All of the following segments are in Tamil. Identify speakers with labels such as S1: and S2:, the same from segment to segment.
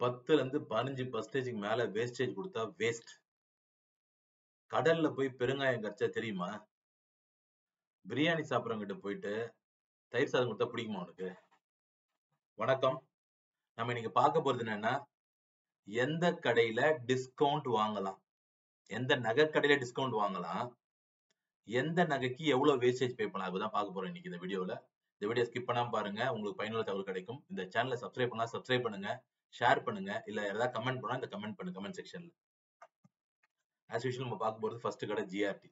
S1: 10ல இருந்து 15% மேல வேஸ்டேஜ் கொடுத்தா வேஸ்ட். கடல்ல போய் பெருங்காயம் கரைச்சா தெரியுமா? பிரியாணி சாப்பிட்றவங்கிட்ட போயிட்டு தயிர் சாதம் கொடுத்தா பிடிக்குமா உனக்கு? வணக்கம். நம்ம இன்னைக்கு பார்க்க போறது என்னன்னா, எந்த கடையில டிஸ்கவுண்ட் வாங்கலாம், எந்த நகை கடையில டிஸ்கவுண்ட் வாங்கலாம், எந்த நகைக்கு எவ்வளவு வேஸ்டேஜ் பே பண்ணலாம், அதுதான் பார்க்க போறோம் இன்னைக்கு இந்த வீடியோல. இந்த வீடியோ ஸ்கிப் பண்ணாம பாருங்க, உங்களுக்கு பயனுள்ள தகவல் கிடைக்கும். இந்த சேனலை சப்ஸ்கிரைப் பண்ணா சப்ஸ்கிரைப் பண்ணுங்க, ஷேர் பண்ணுங்க, இல்ல ஏதாவது கமெண்ட் பண்ணா இந்த கமெண்ட் பண்ணுங்க கமெண்ட் செக்ஷன்ல. ஆஸ் யூஷுவல் நம்ம பார்க்க போறது ஃபர்ஸ்ட் கடை ஜிஆர்டி.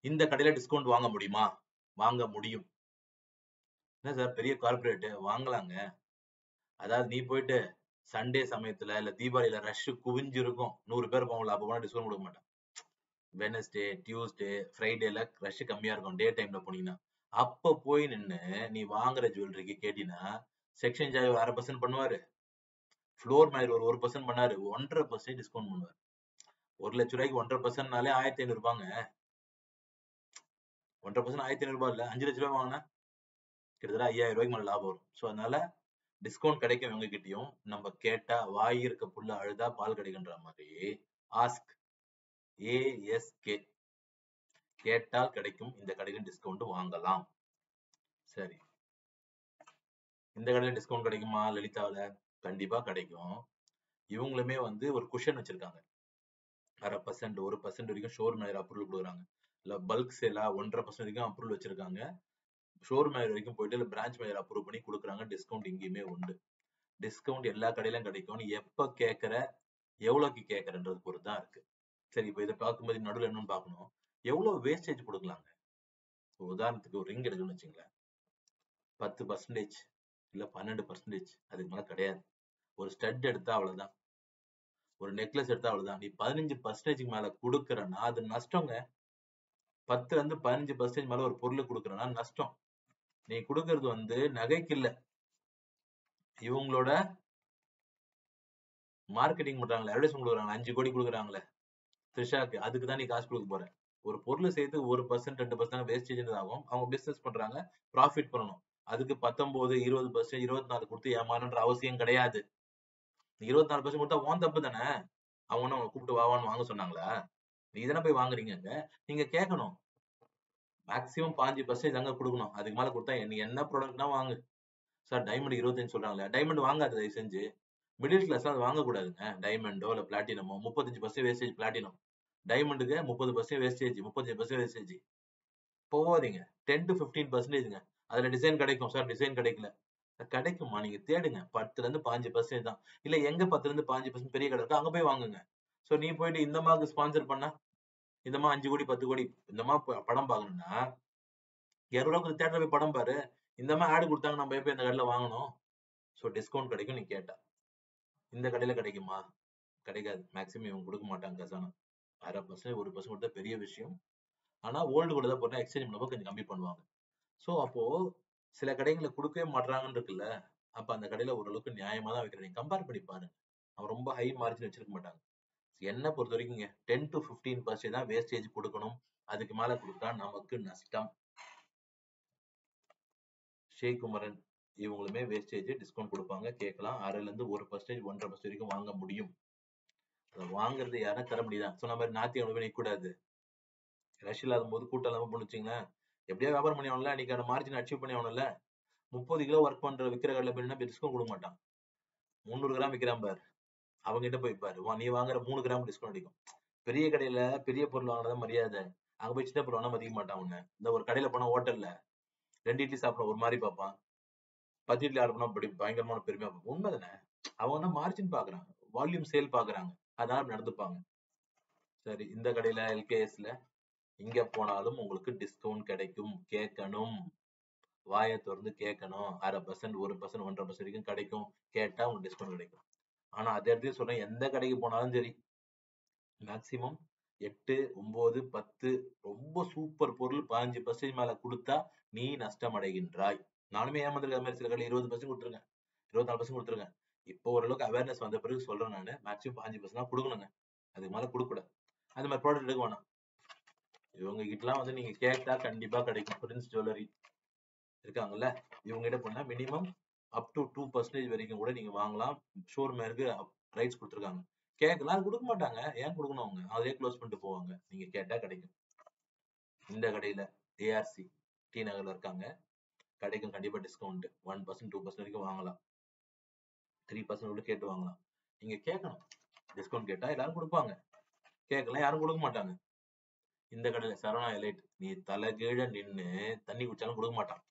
S1: இந்த கடையில டிஸ்கவுண்ட் வாங்க முடியுமா? வாங்க முடியும். என்ன சார் பெரிய கார்பரேட் வாங்கலாங்க. அதாவது நீ போயிட்டு சண்டே சமயத்துல இல்ல தீபாவளியில ரஷ் குவிஞ்சு இருக்கும், 100 பேர் போவாங்களா, அப்ப போனா டிஸ்கவுண்ட் கொடுக்க மாட்டான். வெனஸ்டே, டியூஸ்டே, ஃப்ரைடேல ரஷ் கம்மியா இருக்கும், டே டைம்ல போனீங்கன்னா. அப்ப போய் நின்னு நீ வாங்குற ஜுவல்லரிக்கு கேட்டீங்கன்னா செக்ஷன் சார்ஜ் ஒரு 1/2% பண்ணுவாரு, ஃப்ளோர் மேனேஜர் ஒரு 1% பண்ணாரு, 1.5% டிஸ்கவுண்ட் பண்ணுவாரு. 1 லட்ச ரூபாய்க்கு 1.5%னாலே 1500 ரூபாங்க. 1.5% 1500 ரூபாய் இல்ல, 5 லட்ச ரூபாய் வாங்கினா கிட்டத்தட்ட 5000 ரூபாய்க்கு மேல லாபம் வரும். ஸோ அதனால டிஸ்கவுண்ட் கிடைக்கும் இவங்க கிட்டயும். நம்ம கேட்டா வாய் இருக்க புல்ல அழுதா பால் கிடைக்குன்ற மாதிரி ஆஸ்க், ASK, கேட்டால் கிடைக்கும். இந்த கடையில டிஸ்கவுண்ட் வாங்கலாம். சரி, இந்த கடையில டிஸ்கவுண்ட் கிடைக்குமா? லலிதாவில கண்டிப்பா கிடைக்கும். இவங்களுமே வந்து ஒரு குஷன் வச்சிருக்காங்க, 1/2%, 1% வரைக்கும் ஷோர் மேனேஜர் அப்ரூவல் கொடுக்குறாங்க. இல்ல பல்க் சேலா 1.5% வரைக்கும் அப்ரூவல் வச்சிருக்காங்க. ஷோர் மேனேஜர் வரைக்கும் போயிட்டு இல்ல பிரான்ச் மேனேஜர் அப்ரூவ் பண்ணி கொடுக்குறாங்க. டிஸ்கவுண்ட் இங்கேயுமே உண்டு. டிஸ்கவுண்ட் எல்லா கடையிலும் கிடைக்கும். நீ எப்ப கேட்கற, எவ்வளவுக்கு கேட்கறன்றது பொறுத்து தான் இருக்கு. சரி, இப்ப இதை பார்க்கும்போது நடுவில் என்னன்னு பார்க்கணும், எவ்வளவு வேஸ்டேஜ் கொடுக்கலாங்க. உதாரணத்துக்கு ஒரு ரிங் எடுக்கணும்னு வச்சுங்களேன், 10% இல்ல 12%, அதுக்கு மேல கிடையாது. ஒரு ஸ்டட் எடுத்தா அவ்வளவுதான், ஒரு நெக்லஸ் எடுத்தா அவ்வளவுதான். நீ 15% மேல கொடுக்கறன்னா அது நஷ்டங்க. 10ல இருந்து 15% மேல ஒரு பொருள் கொடுக்கறன்னா நஷ்டம். நீ கொடுக்கறது வந்து நகைக்கு இல்ல, இவங்களோட மார்க்கெட்டிங் பண்றாங்களே, அட்வர்டைஸ்மெண்ட் கொடுக்குறாங்க, 5 கோடி கொடுக்குறாங்களே த்ரிஷாக்கு, அதுக்கு தான் நீ காசு கொடுக்க போற. ஒரு பொருள் சேர்த்து 1% 2% வேஸ்டேஜ் ஆகும். அவங்க பிசினஸ் பண்றாங்க, ப்ராஃபிட் பண்ணணும். அதுக்கு 19, 20%, 24 கொடுத்து ஏமாறன்ற அவசியம் கிடையாது. 24% கொடுத்தா உன் தப்பு தானே. அவங்க உங்களை கூப்பிட்டு வாவான்னு வாங்க சொன்னாங்களா? நீ தானே போய் வாங்குறீங்க. நீங்க கேட்கணும், மேக்ஸிமம் 5% தாங்க கொடுக்கணும். அதுக்கு மேல கொடுத்தா நீ என்ன ப்ராடக்ட்னா வாங்கு. சார் டைமண்ட் 25 சொல்றாங்களே, டைமண்ட் வாங்காத தயவு செஞ்சு. மிடில் கிளாஸ் அது வாங்கக்கூடாதுங்க. டைமண்டோ இல்ல பிளாட்டினமோ 35% வேஸ்டேஜ் பிளாட்டினம், டைமண்டுக்கு 30% வேஸ்டேஜ், 35% வேஸ்டேஜ். போவாதீங்க. 10 to 15%ங்க. அதுல டிசைன் கிடைக்கும் சார், டிசைன் கிடைக்கல. கிடைக்குமா? நீங்க தேடுங்க. 10ல இருந்து 15% தான். இல்ல எங்க 10ல இருந்து 15% பெரிய கடை இருக்கோ அங்க போய் வாங்குங்க. சோ நீ போயிட்டு இந்த மாதிரி ஸ்பான்சர் பண்ணா, இந்த மாதிரி 5 கோடி 10 கோடி இந்த மாதிரி படம் பார்க்கணும்னா 200 ரூபாய்க்கு தேட்டர்ல போய் படம் பாரு. இந்த மாதிரி ஆடு கொடுத்தாங்க, நம்ம போய் இந்த கடையில வாங்கணும். சோ டிஸ்கவுண்ட் கிடைக்கும். நீ கேட்டா இந்த கடையில கிடைக்குமா? கிடைக்காது. மேக்ஸிமம் இவங்க கொடுக்க மாட்டாங்க. கசானம் 1/2%, 1% கொடுத்தா பெரிய விஷயம். ஆனா ஓல்டு கூட தான் போட்டா எக்ஸ்சேஞ்ச் பண்ணும்போது கொஞ்சம் கம்மி பண்ணுவாங்க. சோ அப்போ சில கடைகளை கொடுக்கவே மாட்டாங்கன்னு இருக்குல்ல, அப்ப அந்த கடையில ஓரளவுக்கு நியாயமா தான் வைக்கிறேன். நீங்க கம்பேர் பண்ணி பாருங்க. அவன் ரொம்ப ஹை மார்ஜின் வச்சிருக்க மாட்டாங்க. என்ன பொறுத்த வரைக்கும் 10 to 15% தான் வேஸ்டேஜ் கொடுக்கணும். அதுக்கு மேல கொடுத்தா நமக்கு நஷ்டம். ஸ்ரீகுமரன் இவங்களுமே வேஸ்டேஜ் டிஸ்கவுண்ட் கொடுப்பாங்க, கேட்கலாம். 1/2ல இருந்து 1%, 1.5% வரைக்கும் வாங்க முடியும். அதை வாங்குறது யாரும் தர முடியாது. சொன்ன மாதிரி ஞாயிற்றுக்கிழமை நிற்க கூடாது. ரஷ் இல்லாத போது கூட்டம் இல்லாம போனுச்சுங்களேன், எப்படியா வியாபாரம் பண்ணி ஆகணும்ல, அன்னைக்கு அந்த மார்ஜின் அச்சீவ் பண்ணி ஆகணும்ல. 30 கிலோ ஒர்க் பண்ற விக்கிற கடையில போய் டிஸ்கவுண்ட் கொடுக்க மாட்டான். 300 கிராம் விக்கிறான் பாரு, அவங்க கிட்ட போய் பாரு, நீ வாங்குற 3 கிராம் டிஸ்கவுண்ட் அடிக்கும். பெரிய கடையில பெரிய பொருள் வாங்குறதா மரியாதை. அங்க போய் சின்ன பொருள் வாங்கினா மதிக்க மாட்டான் உன்ன. இந்த ஒரு கடையில போனா ஹோட்டல்ல 2 இட்லி சாப்பிட ஒரு மாதிரி பார்ப்பான், 10 இட்லி ஆர்டர் பண்ணா அப்படி பயங்கரமான பெருமையா பார்ப்பான். உண்மைதானே? அவங்க மார்ஜின் பாக்குறாங்க, வால்யூம் சேல் பாக்குறாங்க, அதனால நடந்துப்பாங்க. சரி, இந்த கடையில LKSல இங்க போனாலும் உங்களுக்கு டிஸ்கவுண்ட் கிடைக்கும். கேட்கணும், வாயை திறந்து கேட்கணும். 1/2%, 1%, 1.5% வரைக்கும் கிடைக்கும். கேட்டா உங்களுக்கு டிஸ்கவுண்ட் கிடைக்கும். ஆனா அதே இடத்துல சொல்றேன், எந்த கடைக்கு போனாலும் சரி மேக்சிமம் 8, 9, 10 ரொம்ப சூப்பர் பொருள் 15% மேல கொடுத்தா நீ நஷ்டம் அடைகின்றாய். நானுமே ஏமாந்திருக்க மாதிரி சில கடையில் 20% கொடுத்துருங்க, 24% கொடுத்துருங்க. இப்போ ஓரளவுக்கு அவேர்னஸ் வந்த பிறகு சொல்றேன் நானு, மேக்சிமம் 15% தான் கொடுக்கணுங்க. அதுக்கு மேல கொடுக்க கூடாது. அந்த மாதிரி ப்ராடக்ட் எடுக்க வேணாம். இவங்க கிட்டலாம் வந்து நீங்க கேட்டா கண்டிப்பா கிடைக்கும். பிரின்ஸ் ஜுவல்லரி இருக்காங்கல்ல, இவங்க கிட்ட போனா மினிமம் அப் டு 2% வரைக்கும் கூட நீங்க வாங்கலாம். ஷோரூமேருக்கு ரைட்ஸ் கொடுத்துருக்காங்க. கேட்கலாம், கொடுக்க மாட்டாங்க. ஏன் கொடுக்கணும் அவங்க? அதே க்ளோஸ் பண்ணிட்டு போவாங்க. நீங்க கேட்டா கிடைக்கும். இந்த கடையில ஏஆர்சி டி நகர்ல இருக்காங்க. கிடைக்கும் கண்டிப்பா டிஸ்கவுண்ட். 1% 2% வரைக்கும் வாங்கலாம். 3% கூட கேட்டு வாங்கலாம். நீங்க கேட்கணும். டிஸ்கவுண்ட் கேட்டா எல்லாரும் கொடுப்பாங்க. கேட்கலாம், யாரும் கொடுக்க மாட்டாங்க. இந்த கடையில சரவணா எலைட் நீ தலைகீழ நின்னு தண்ணி குடிச்சாலும் கொடுக்க மாட்டான்.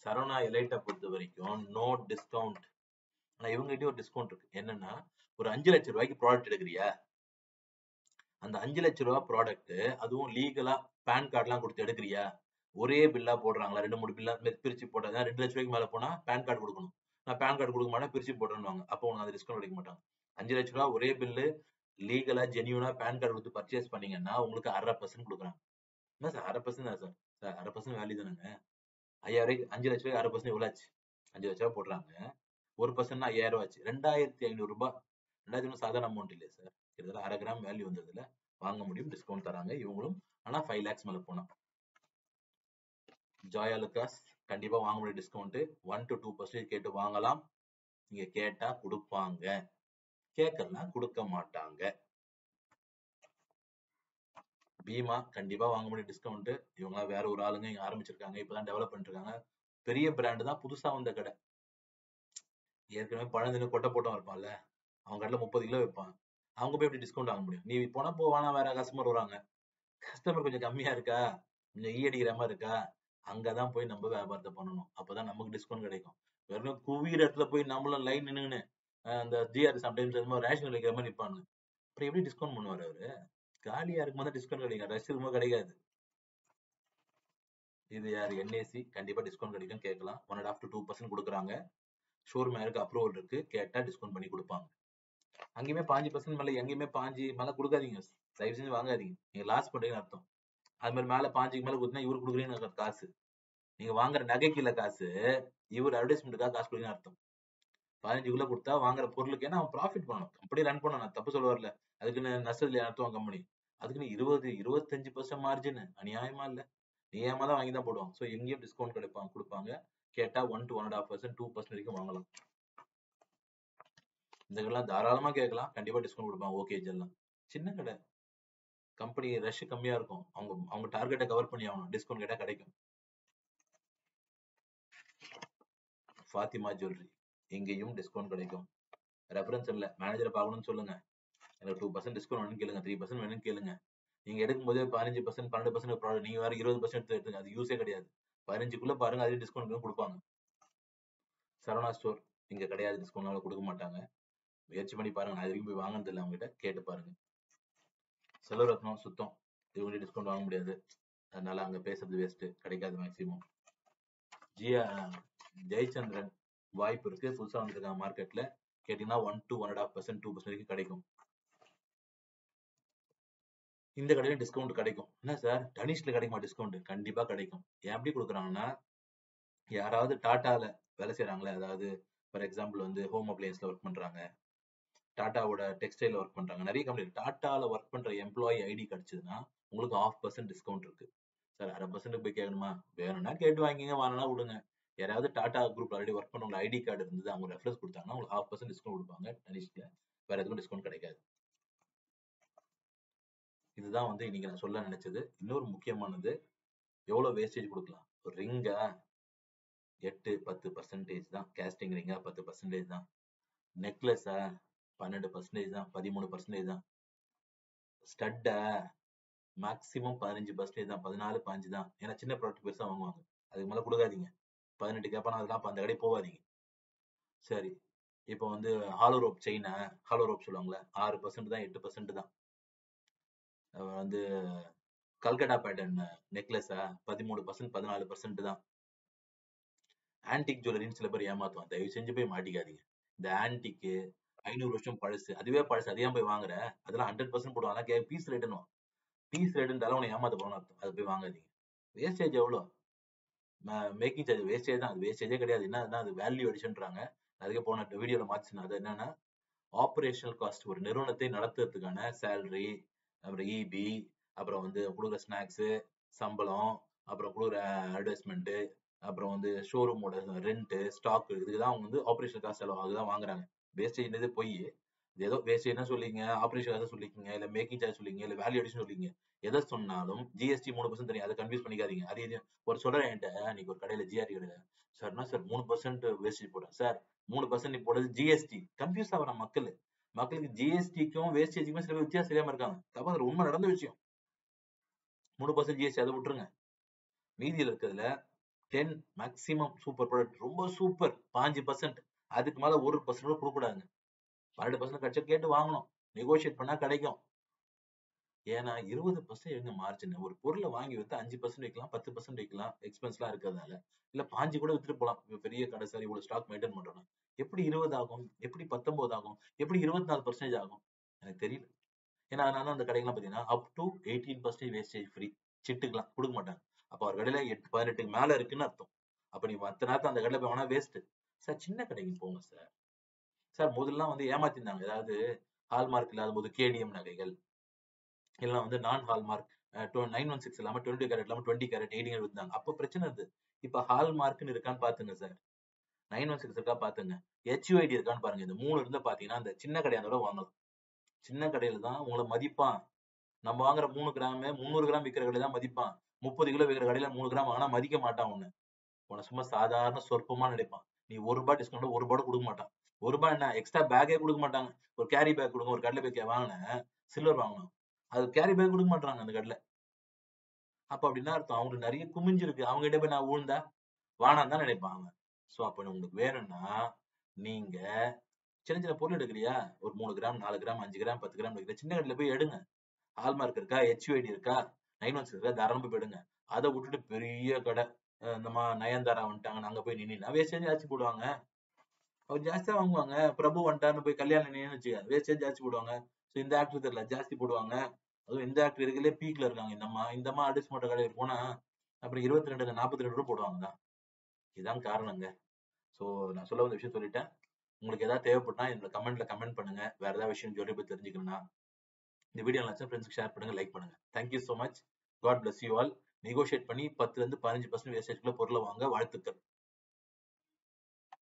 S1: சரவணா எலைட்டை பொறுத்த வரைக்கும் நோ டிஸ்கவுண்ட். ஆனா இவங்ககிட்ட ஒரு டிஸ்கவுண்ட் இருக்கு. என்னன்னா, ஒரு 5 லட்சம் ரூபாய்க்கு ப்ராடக்ட் எடுக்கிறியா, அந்த 5 லட்சம் ரூபாய் ப்ராடக்ட் அதுவும் லீகலா பேன் கார்டுலாம் கொடுத்து எடுக்கிறியா, ஒரே பில்லா போடுறாங்களா, 2 3 பில்லா பிரிச்சு போட்டா 2 லட்சம் ரூபாய்க்கு மேல போனா பேன் கார்டு கொடுக்கணும். நான் பேன் கார்டு கொடுக்க மாட்டேன், பிரிச்சு போடுறேன்னு. அப்போ உனக்கு அந்த டிஸ்கவுண்ட் கிடைக்க மாட்டாங்க. 5 லட்சம் ரூபாய் ஒரே பில்லு லீகலா ஜெனியூனா பேன் கார்டு கொடுத்து பர்ச்சேஸ் பண்ணீங்கன்னா உங்களுக்கு 1/2% கொடுக்குறாங்க. என்ன சார் 1/2% தான் சார்? சார் 1/2% வேல்யூ தானேங்க. 5000 5 லட்சம் ரூபாய் 1/2% எவ்வளவு ஆச்சு? 5 லட்சம் ரூபாய் போடுறாங்க. 1% 5000 ரூபாய் ஆச்சு. 2500 ரூபாய். 2000 சாதாரண அமௌண்ட் இல்லையா சார்? கிட்டத்தட்ட 1/2 கிராம் வேல்யூ வந்ததுல வாங்க முடியும். டிஸ்கவுண்ட் தராங்க இவங்களும். ஆனா 5 lakhs மேல போனா ஜாய் அலுகாஸ் கண்டிப்பா வாங்க முடியும். டிஸ்கவுண்ட் 1 to 2% கேட்டு வாங்கலாம். நீங்க கேட்டா கொடுப்பாங்க, கேட்கலாம் கொடுக்க மாட்டாங்க. பீமா கண்டிப்பா வாங்க முடியும் டிஸ்கவுண்ட். இவங்க வேற ஒரு ஆளுங்க இங்க ஆரம்பிச்சிருக்காங்க, இப்பதான் டெவலப் பண்ணிட்டு இருக்காங்க. பெரிய பிராண்ட் தான், புதுசா வந்த கடை. ஏற்கனவே பழந்தின கொட்டை போட்டோம் இருப்பான்ல, அவங்க கடையில 30 கிலோ வைப்பான். அவங்க போய் எப்படி டிஸ்கவுண்ட் வாங்க முடியும்? நீ போனா போவானா, வேற கஸ்டமர் வராங்க, கஸ்டமர் கொஞ்சம் கம்மியா இருக்கா, கொஞ்சம் ஈ அடிக்கிற மாதிரி இருக்கா, அங்கதான் போய் நம்ம வியாபாரத்தை பண்ணணும். அப்பதான் நமக்கு டிஸ்கவுண்ட் கிடைக்கும். வெறும் குவிற இடத்துல போய் நம்மளும் லைன் நின்னுன்னு அந்த ஜிஆர் சம்டைம்ஸ் ரேஷன் வைக்கிற மாதிரி நிப்பாங்க. அப்புறம் எப்படி டிஸ்கவுண்ட் பண்ணுவாரு அவரு? காலியா இருக்கும்போது டிஸ்கவுண்ட் கிடைக்கும், ரஷ் இருக்கும்போது கிடைக்காது. இது யார்? என்ஏசி கண்டிப்பா டிஸ்கவுண்ட் கிடைக்கும், கேட்கலாம். 1.5 to 2% கொடுக்குறாங்க. ஷோரூம் யாருக்கு அப்ரூவல் இருக்கு, கேட்டா டிஸ்கவுண்ட் பண்ணி கொடுப்பாங்க. அங்கேயுமே 5% மேல எங்கேயுமே 5 மேல கொடுக்காதீங்க, தயவு செஞ்சு வாங்காதீங்க. நீங்க லாஸ் பண்றீங்கன்னு அர்த்தம். அது மாதிரி மேல 5க்கு மேல கொடுத்தா இவரு கொடுக்குறீங்கன்னு காசு. நீங்க வாங்குற நகைக்கு இல்ல காசு, இவர் அட்வர்டைஸ்மெண்ட்டுக்காக காசு கொடுக்குறீங்கன்னு அர்த்தம். 15க்குள்ள கொடுத்தா வாங்குற பொருளுக்கு, ஏன்னா அவன் ப்ராஃபிட் பண்ணணும், கம்பெனி ரன் பண்ணணும். நான் தப்பு சொல்ல வரல, அதுக்குன்னு நஷ்டத்துல நடத்துவான் கம்பெனி. அதுக்குன்னு 20-25% மார்ஜின் அநியாயமா இல்ல? நீ ஏமாதான் வாங்கி தான் போடுவாங்க. ஸோ எங்கேயும் டிஸ்கவுண்ட் கொடுப்பாங்க. கேட்டா 1 to 1.5%, 2% வரைக்கும் வாங்கலாம். இந்த கடைலாம் தாராளமா கேட்கலாம், கண்டிப்பா டிஸ்கவுண்ட் கொடுப்பாங்க. ஓகேஜ் எல்லாம் சின்ன கடை, கம்பெனி ரஷ் கம்மியா இருக்கும். அவங்க டார்கெட்டை கவர் பண்ணி ஆகணும், டிஸ்கவுண்ட் கேட்டா கிடைக்கும். ஃபாத்திமா ஜுவல்லரி இங்கேயும் டிஸ்கவுண்ட் கிடைக்கும். ரெஃபரன்ஸ் இல்ல, மேனேஜரை பார்க்கணும்னு சொல்லுங்க. எனக்கு 2% டிஸ்கவுண்ட் வேணும்னு கேளுங்க, 3% வேணும்னு கேளுங்க. நீங்க எடுக்கும் போதே 15%, 12% ப்ராடக்ட், நீங்க வேற 20% எடுத்துங்க, அது யூஸே கிடையாது. 15க்குள்ள பாருங்க, அதே டிஸ்கவுண்ட் கொடுப்பாங்க. சரவணா ஸ்டோர் இங்க கிடையாது, டிஸ்கவுண்ட் கொடுக்க மாட்டாங்க. முயற்சி பண்ணி பாருங்க, நான் இது வரைக்கும் போய் வாங்கினது இல்லை, அவங்ககிட்ட கேட்டு பாருங்க. செல்வரத்னம் சுத்தம், இவங்க டிஸ்கவுண்ட் வாங்க முடியாது, அதனால அங்க பேசுறது வேஸ்ட், கிடைக்காது மேக்சிமம். ஜெயச்சந்திரன் வாய்ப்பு இருக்கு, புதுசா வந்திருக்காங்க மார்க்கெட்ல, கேட்டீங்கன்னா 1 to 1.5%, 2% வரைக்கும் கிடைக்கும். இந்த கடையில டிஸ்கவுண்ட் கிடைக்கும். என்ன சார் தனிஷ்ல கிடைக்குமா டிஸ்கவுண்ட்? கண்டிப்பா கிடைக்கும். ஏன் எப்படி கொடுக்குறாங்கன்னா, யாராவது டாட்டால வேலை செய்யறாங்களே, அதாவது ஃபார் எக்ஸாம்பிள் வந்து ஹோம் அப்ளையன்ஸ்ல ஒர்க் பண்றாங்க, டாட்டாவோட டெக்ஸ்டைல ஒர்க் பண்றாங்க, நிறைய கம்பெனி டாட்டால ஒர்க் பண்ற எம்ப்ளாயி ஐடி கிடைச்சதுன்னா உங்களுக்கு 0.5% டிஸ்கவுண்ட் இருக்கு. சார் 1/2% போய் கேட்கணுமா? வேணும்னா கேட்டு வாங்கிங்க, வாங்கினா விடுங்க. யாராவது டாடா குரூப் ஆல்ரெடி ஒர்க் பண்ணவங்க ஐடி கார்டு இருந்தது, அவங்க ரெஃபரன்ஸ் கொடுத்தாங்கன்னா உங்களுக்கு 0.5% டிஸ்கவுண்ட் கொடுப்பாங்க தனிஷ்ல. வேற எதுவும் டிஸ்கவுண்ட் கிடைக்காது. இதுதான் வந்து இன்னைக்கு நான் சொல்ல நினைச்சது. இன்னொரு முக்கியமானது, எவ்வளவு வேஸ்டேஜ் கொடுக்கலாம்? ஒரு ரிங்கா 8-10% தான், கேஸ்டிங் ரிங்கா 10% தான், நெக்லஸா 12% தான், 13% தான், ஸ்டட்டா மேக்ஸிமம் 15% தான், 14-15 தான். ஏன்னா சின்ன ப்ராடக்ட் பெருசா வாங்குவாங்க, அதுக்கு மேல கொடுக்காதீங்க. 18 கேட்பானா, அதெல்லாம் அந்த கடை போகாதீங்க. சரி, இப்போ வந்து ஹாலோ ரோப் செயினா, ஹாலோ ரோப் சொல்லுவாங்களே, 6% தான், 8% தான். வந்து கல்கட்டா பேட்டர்ன் நெக்லஸா 13%, 14% தான். ஆன்டிக் ஜுவல்லரின்னு சில பேர் ஏமாத்துவான், தயவு செஞ்சு போய் மாட்டிக்காதீங்க. இந்த ஆன்டிக்கு 500 வருஷம் பழசு, அதுவே பழசு, அதையா போய் வாங்குற? அதெல்லாம் 100% போடுவாங்க, பீஸ் ரேட்டுன்னு. பீஸ் ரேட்டுன்றாலும் உன்னை ஏமாத்த போறோம்னு அர்த்தம், அதை போய் வாங்காதீங்க. வேஸ்டேஜ் எவ்வளோ? மேக்கிங் சார்ஜ் வேஸ்டேஜ் தான், அது வேஸ்டேஜே கிடையாது. என்ன அது வேல்யூ அடிஷன்றாங்க. அதுக்கு போன வீடியோல மாத்துச்சுன்னா, அது என்னன்னா ஆபரேஷனல் காஸ்ட். ஒரு நிறுவனத்தை நடத்துறதுக்கான சேலரி, அப்புறம் இபி, அப்புறம் வந்து கொடுக்குற ஸ்நாக்ஸ், சம்பளம், அப்புறம் கொடுக்குற அட்வர்டைஸ்மெண்ட், அப்புறம் வந்து ஷோரூமோட ரெண்ட், ஸ்டாக், இதுக்குதான் அவங்க வந்து ஆபரேஷன் காசு செலவு அதுதான் வாங்குறாங்க. வேஸ்டேஜ்ன்றது போய் ஏதோ வேஸ்டேஜ்னா சொல்லிங்க, ஆபரேஷன் காசு சொல்லிக்கங்க, இல்ல மேக்கிங் சார்ஜ் சொல்லிங்க, இல்ல வேல்யூ அடிஷன் சொல்லிங்க. எதை சொன்னாலும் ஜிஎஸ்டி 3% தெரியும். அதை கன்ஃபியூஸ் பண்ணிக்காதீங்க. அது இது ஒரு சொல்றேன் என்கிட்ட, நீங்க ஒரு கடையில ஜிஆர்டி கடையில சார் என்ன சார் 3% வேஸ்டேஜ் போடுறேன் சார். 3% நீ போடுறது ஜிஎஸ்டி. கன்ஃபியூஸ் ஆகுற மக்களுக்கு ஜிஎஸ்டிக்கும் வேஸ்டேஜுக்குமே சில பேர் வித்தியாசம் தெரியாம இருக்காங்க. தப்பா அது உண்மை நடந்த விஷயம். 3% ஜிஎஸ்டி அதை விட்டுருங்க. மீதியில் இருக்கிறதுல 10 மேக்ஸிமம் சூப்பர் ப்ராடக்ட் ரொம்ப சூப்பர் 5%. அதுக்கு மேல 1% கூட கொடுக்கூடாதுங்க. 12% கிடைச்சா கேட்டு வாங்கணும். நெகோஷியேட் பண்ணா கிடைக்கும். ஏன்னா 20% எங்க மார்ஜின். ஒரு பொருளை வாங்கி வித்து 5% வைக்கலாம், 10% வைக்கலாம். எக்ஸ்பென்ஸ்லாம் இருக்கிறதுனால. இல்ல 5 கூட வித்துட்டு போலாம். பெரிய கடை சார் இவ்வளவு ஸ்டாக் மெயின்டைன் பண்றோம். எப்படி 20 ஆகும்? எப்படி 19 ஆகும்? எப்படி 24% ஆகும்? எனக்கு தெரியல. ஏன்னா அதனால அந்த கடைகள்லாம் பாத்தீங்கன்னா அப் டு 18% வேஸ்டேஜ் ஃப்ரீ. சிட்டுக்கலாம் கொடுக்க மாட்டாங்க. அப்ப அவர் கடையில 18க்கு மேல இருக்குன்னு அர்த்தம். அப்ப நீ மத்த நேரத்துல அந்த கடையில போய் வாங்கினா வேஸ்ட். சார் சின்ன கடைக்கு போங்க சார். சார் முதல்லாம் வந்து ஏமாத்திருந்தாங்க. ஏதாவது ஹால்மார்க் இல்லாத போது கேடிஎம் நகைகள், இல்லைன்னா வந்து நான் ஹால்மார்க் 916 இல்லாம 20 கேரட் இல்லாம 20 கேரட் 18 கேரட் இருந்தாங்க. அப்ப பிரச்சனை இருந்தது. இப்ப ஹால்மார்க்னு இருக்கான்னு பாத்துங்க சார். 916 இருக்கா பாத்துங்க. HUID இருக்கான்னு பாருங்க. இந்த 3 இருந்தா பாத்தீங்கன்னா அந்த சின்ன கடையா இருந்தாலும் வாங்கலாம். சின்ன கடையில தான் உங்களை மதிப்பான். நம்ம வாங்குற 3 கிராம் 300 கிராம் விக்கிற கடையில தான் மதிப்பான். 30 கிலோ விக்கிற கடையில 3 கிராம் வாங்கினா மதிக்க மாட்டான் உன்னை. உன்னை சும்மா சாதாரண சொற்பமா நினைப்பான். நீ ₹1 டிஸ்கவுண்ட் ₹1 கொடுக்க மாட்டான். ₹1 என்ன எக்ஸ்ட்ரா பேக்கே கொடுக்க மாட்டாங்க. ஒரு கேரி பேக் கொடுங்க. ஒரு கடையில போய் வாங்கினேன், சில்வர் வாங்கணும். அது கேரி பேக் கொடுக்க மாட்டாங்க அந்த கடையில. அப்ப அப்படின்னா அர்த்தம் அவங்களுக்கு நிறைய குமிஞ்சிருக்கு. அவங்க கிட்ட போய் நான் ஊழ்ந்தா வானான்னு தான் நினைப்பான் அவன். சோ அப்ப உங்களுக்கு வேணும்னா நீங்க சின்ன சின்ன பொருள் எடுக்கிறியா, ஒரு 3 கிராம் 4 கிராம் 5 கிராம் 10 கிராம் எடுக்கிற சின்ன கடையில போய் எடுங்க. ஹால்மார்க் இருக்கா, HUID இருக்கா, 916 இருக்கா, தாராளமா போய் எடுங்க. அதை விட்டுட்டு பெரிய கடை இந்த நயன்தாரா வந்துட்டாங்க அங்க போய் நின்னா வேஸ்டேஜ் ஜாஸ்தி போடுவாங்க. அவர் ஜாஸ்தியா வாங்குவாங்க. பிரபு வந்துட்டாருன்னு போய் கல்யாணம் நின்னு வச்சுக்க வேஸ்டேஜ் ஜாஸ்தி போடுவாங்க. சோ இந்த ஆக்டர் தெரியல ஜாஸ்தி போடுவாங்க. அதுவும் இந்த ஆக்டர் இருக்கலே பீக்ல இருக்காங்க. இந்த அம்மா அடிச்சு மோட்ட கடையில் போனா அப்புறம் 22 42 ரூபா போடுவாங்க தான். இதுதான் காரணங்க. சோ நான் சொல்ல வந்த விஷயம் சொல்லிட்டேன். உங்களுக்கு ஏதாவது தேவைப்பட்டா என்னோட கமெண்ட்ல கமெண்ட் பண்ணுங்க. வேற ஏதாவது விஷயம் ஜுவல்லரி பத்தி தெரிஞ்சுக்கணும்னா இந்த வீடியோ நினைச்சா ஃப்ரெண்ட்ஸ்க்கு ஷேர் பண்ணுங்க, லைக் பண்ணுங்க. Thank you so much. God bless you all. Negotiate பண்ணி 10 ல இருந்து 15% வேஸ்டேஜ்க்குள்ள பொருளை வாங்க வாழ்த்துக்கள்.